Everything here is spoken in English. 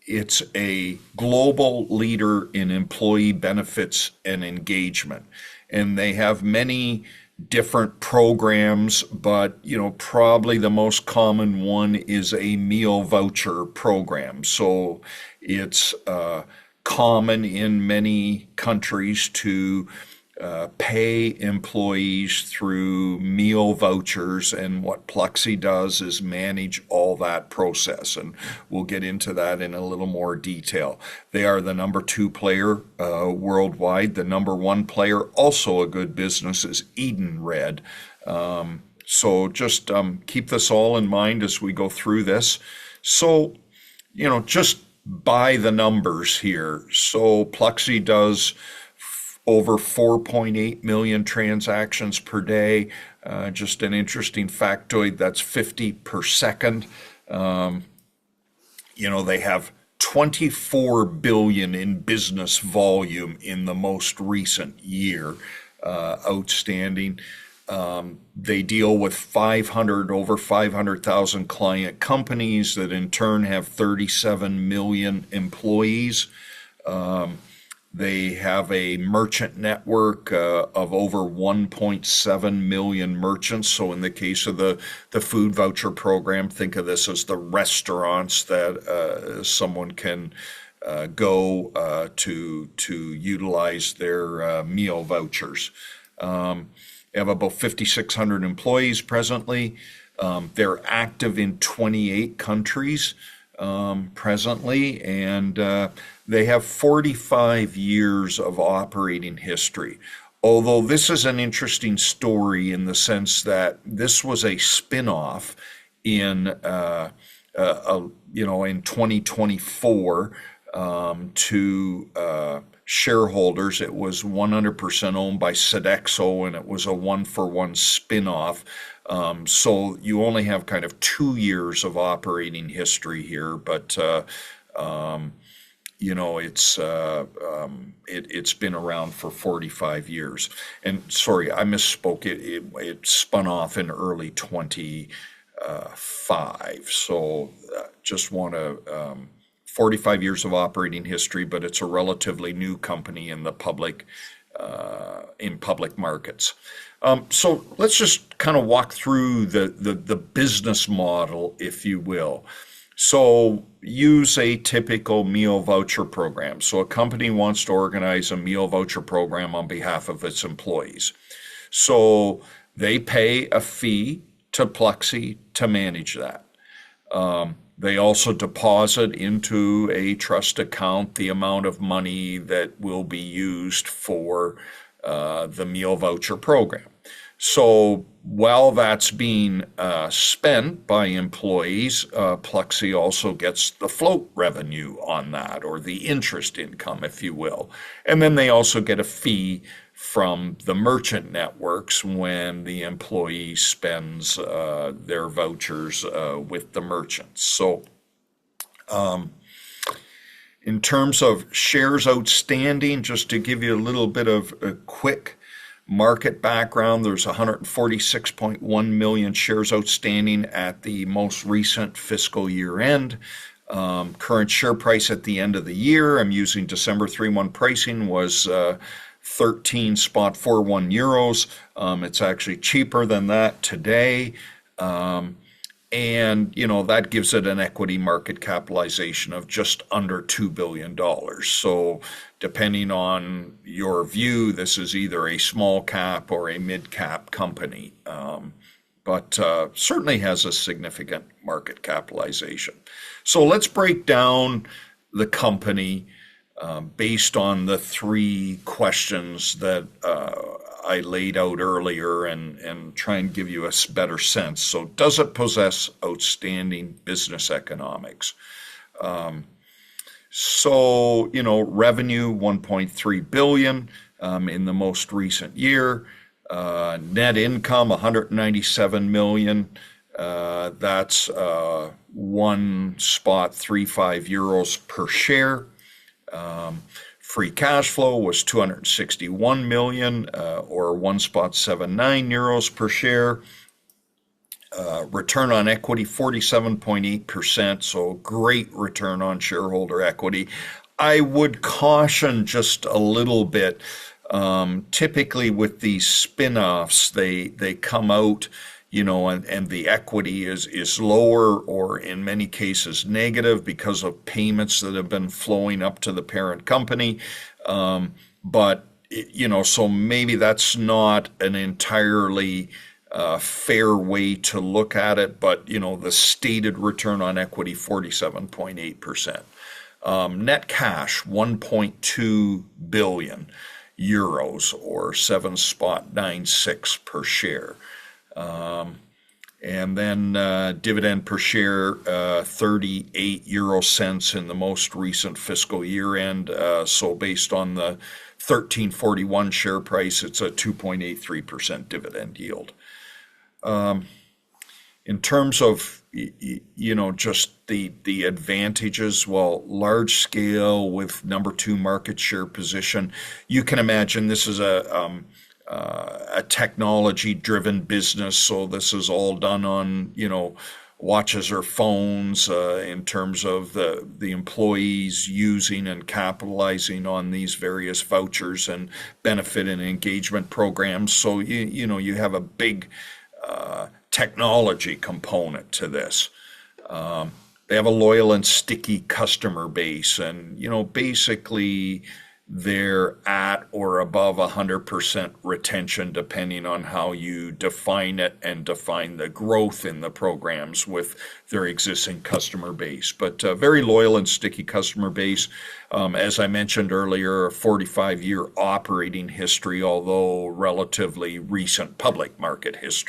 it's a global leader in employee benefits and engagement. And they have many different programs, but probably the most common one is a meal voucher program. So it's common in many countries to pay employees through meal vouchers, and what Pluxee does is manage all that process, and we'll get into that in a little more detail. They are the number 2 player worldwide. The number 1 player, also a good business, is Edenred. So just keep this all in mind as we go through this. So, just by the numbers here. So Pluxee does over 4.8 million transactions per day. Just an interesting factoid, that's 50 per second. They have 24 billion in business volume in the most recent year, outstanding. They deal with over 500,000 client companies that in turn have 37 million employees. They have a merchant network of over 1.7 million merchants. So in the case of the food voucher program, think of this as the restaurants that someone can go to utilize their meal vouchers. They have about 5,600 employees presently. They're active in 28 countries presently, and they have 45 years of operating history. Although this is an interesting story in the sense that this was a spinoff in in 2024 to shareholders. It was 100% owned by Sodexo, and it was a 1-for-1 spinoff. So you only have kind of 2 years of operating history here, but it's been around for 45 years. And sorry, I misspoke. It spun off in early 25. So just want to 45 years of operating history, but it's a relatively new company in the public markets. So let's just kind of walk through the business model, if you will. So use a typical meal voucher program. So a company wants to organize a meal voucher program on behalf of its employees. So they pay a fee to Pluxee to manage that. They also deposit into a trust account the amount of money that will be used for the meal voucher program. So while that's being spent by employees, Pluxee also gets the float revenue on that, or the interest income, if you will. And then they also get a fee from the merchant networks when the employee spends their vouchers with the merchants. So in terms of shares outstanding, just to give you a little bit of a quick market background, there's 146.1 million shares outstanding at the most recent fiscal year end. Current share price at the end of the year, I'm using December 31 pricing, was 13.41 euros. It's actually cheaper than that today. And, that gives it an equity market capitalization of just under $2 billion. So depending on your view, this is either a small cap or a mid cap company, but certainly has a significant market capitalization. So let's break down the company based on the 3 questions that I laid out earlier and try and give you a better sense. So does it possess outstanding business economics? Revenue 1.3 billion in the most recent year. Net income 197 million. That's 1.35 euros per share. Free cash flow was 261 million, or 1.79 euros per share. Return on equity, 47.8%, so great return on shareholder equity. I would caution just a little bit. Typically with these spin-offs, they come out, and the equity is lower or in many cases negative because of payments that have been flowing up to the parent company. But so maybe that's not an entirely fair way to look at it, but the stated return on equity, 47.8%. Net cash, 1.2 billion euros or 7.96 per share. And then dividend per share, 38 euro cents in the most recent fiscal year end. So based on the 1341 share price, it's a 2.83% dividend yield. In terms of just the advantages, well, large scale with number 2 market share position. You can imagine this is a technology driven business, so this is all done on watches or phones, in terms of the employees using and capitalizing on these various vouchers and benefit and engagement programs. So you have a big technology component to this. They have a loyal and sticky customer base, and basically they're at or above 100% retention, depending on how you define it and define the growth in the programs with their existing customer base. But very loyal and sticky customer base. As I mentioned earlier, a 45-year operating history, although relatively recent public market history.